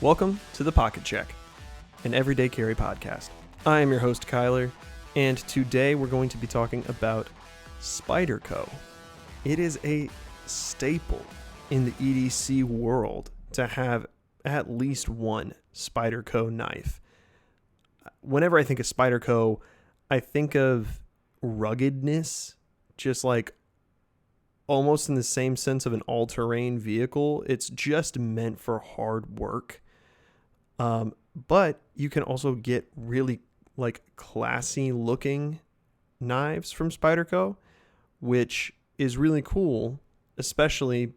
Welcome to the Pocket Check, an everyday carry podcast. I am your host, Kyler, and today we're going to be talking about Spyderco. It is a staple in the EDC world to have at least one Spyderco knife. Whenever I think of Spyderco, I think of ruggedness, just like almost in the same sense of an all-terrain vehicle. It's just meant for hard work. But you can also get really like classy looking knives from Spyderco, which is really cool, especially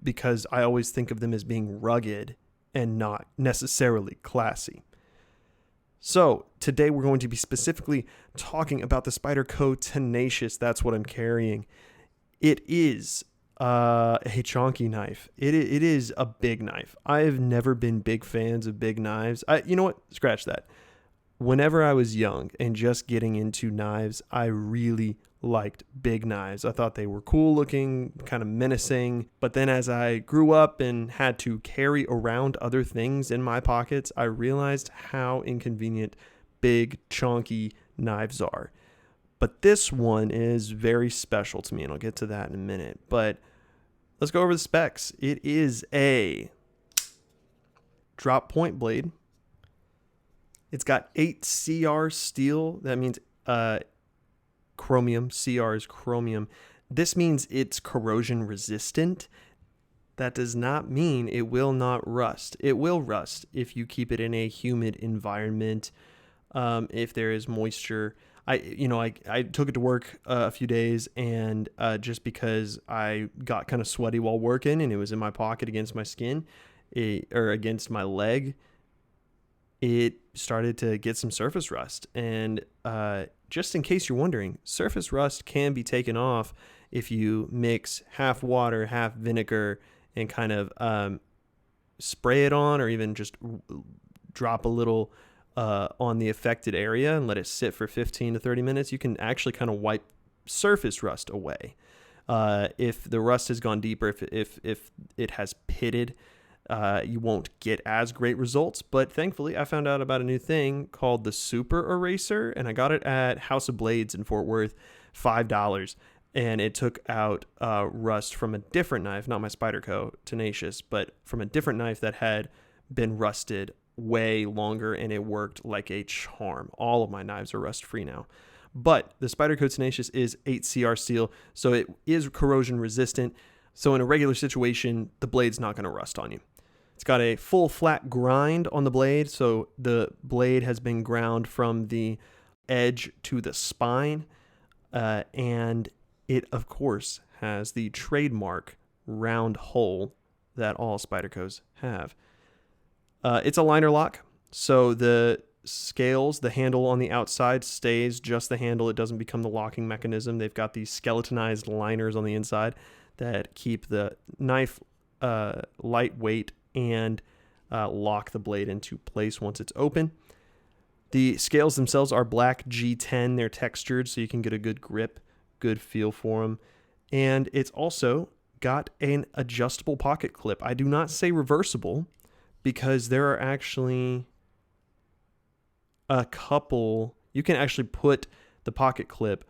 because I always think of them as being rugged and not necessarily classy. So today we're going to be specifically talking about the Spyderco Tenacious. That's what I'm carrying. It is a chonky knife. It is a big knife. I've never been big fans of big knives. You know what? Scratch that. Whenever I was young and just getting into knives, I really liked big knives. I thought they were cool looking, kind of menacing. But then as I grew up and had to carry around other things in my pockets, I realized how inconvenient big, chonky knives are. But this one is very special to me, and I'll get to that in a minute. But let's go over the specs. It is a drop point blade. It's got 8 CR steel. That means chromium. CR is chromium. This means it's corrosion resistant. That does not mean it will not rust. It will rust if you keep it in a humid environment, if there is moisture. I took it to work a few days, and just because I got kind of sweaty while working and it was in my pocket against my skin or against my leg, it started to get some surface rust. And just in case you're wondering, surface rust can be taken off if you mix half water, half vinegar, and kind of spray it on, or even just drop a little on the affected area and let it sit for 15 to 30 minutes. You can actually kind of wipe surface rust away. If the rust has gone deeper, if it has pitted, you won't get as great results. But thankfully, I found out about a new thing called the Super Eraser, and I got it at House of Blades in Fort Worth, $5. And it took out rust from a different knife, not my Spyderco Tenacious, but from a different knife that had been rusted way longer, and it worked like a charm. All of my knives are rust free now. But the Spyderco Tenacious is 8 CR steel, so it is corrosion resistant. So in a regular situation, the blade's not going to rust on you. It's got a full flat grind on the blade, so the blade has been ground from the edge to the spine, and it of course has the trademark round hole that all Spydercos have. It's a liner lock, so the scales, the handle on the outside stays just the handle. It doesn't become the locking mechanism. They've got these skeletonized liners on the inside that keep the knife lightweight and lock the blade into place once it's open. The scales themselves are black G10. They're textured, so you can get a good grip, good feel for them. And it's also got an adjustable pocket clip. I do not say reversible, because there are actually a couple. You can actually put the pocket clip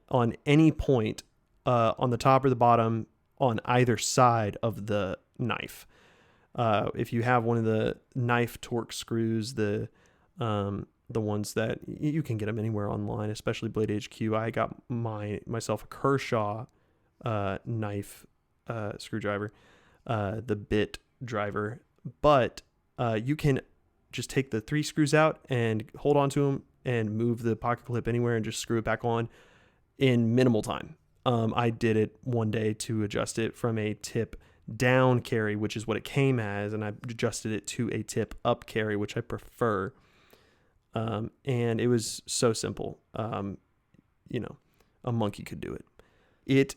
on any point on the top or the bottom on either side of the knife. If you have one of the knife torque screws, the ones that you can get them anywhere online, especially Blade HQ. I got myself a Kershaw knife screwdriver, the bit driver. But you can just take the 3 screws out and hold on to them and move the pocket clip anywhere and just screw it back on in minimal time. I did it one day to adjust it from a tip down carry, which is what it came as, and I adjusted it to a tip up carry, which I prefer. And it was so simple. A monkey could do it. It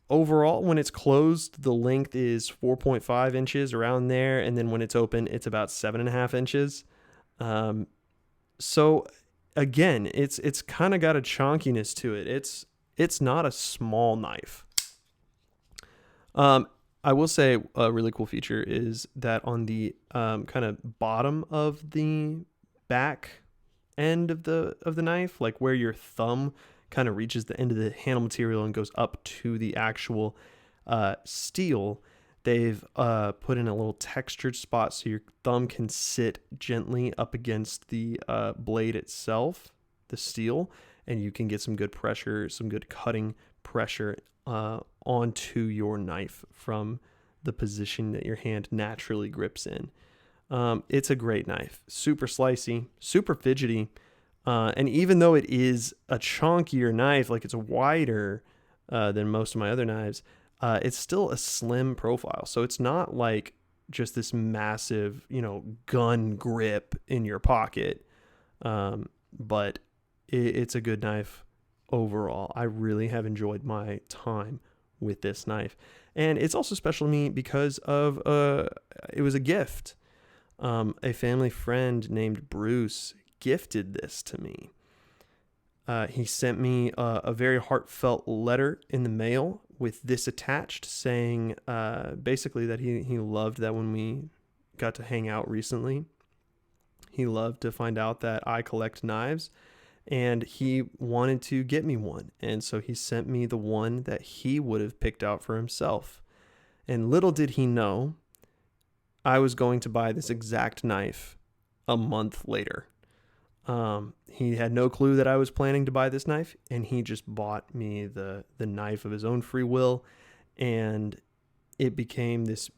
overall, when it's closed, the length is 4.5 inches, around there. And then when it's open, it's about 7.5 inches. So again, it's kind of got a chonkiness to it. It's not a small knife. I will say a really cool feature is that on the kind of bottom of the back end of the knife, like where your thumb kind of reaches the end of the handle material and goes up to the actual steel, they've put in a little textured spot so your thumb can sit gently up against the blade itself, the steel, and you can get some good pressure, some good cutting pressure onto your knife from the position that your hand naturally grips in. It's a great knife, super slicey, super fidgety. And even though it is a chunkier knife, like it's wider than most of my other knives, it's still a slim profile. So it's not like just this massive, gun grip in your pocket. But it's a good knife overall. I really have enjoyed my time with this knife. And it's also special to me because of it was a gift. A family friend named Bruce gifted this to me. He sent me a very heartfelt letter in the mail with this attached, saying basically that he loved that when we got to hang out recently, he loved to find out that I collect knives, and he wanted to get me one. And so he sent me the one that he would have picked out for himself. And little did he know, I was going to buy this exact knife a month later. He had no clue that I was planning to buy this knife, and he just bought me the knife of his own free will, and it became this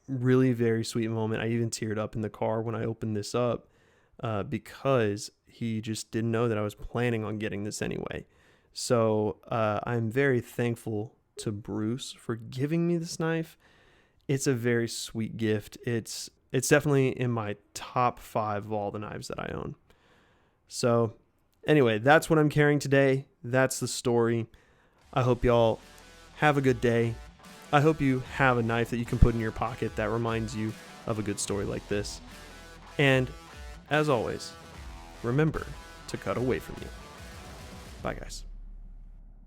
really very sweet moment. I even teared up in the car when I opened this up because he just didn't know that I was planning on getting this anyway. So I'm very thankful to Bruce for giving me this knife. It's a very sweet gift. It's definitely in my top 5 of all the knives that I own. So anyway, that's what I'm carrying today. That's the story. I hope y'all have a good day. I hope you have a knife that you can put in your pocket that reminds you of a good story like this. And as always, remember to cut away from you. Bye, guys.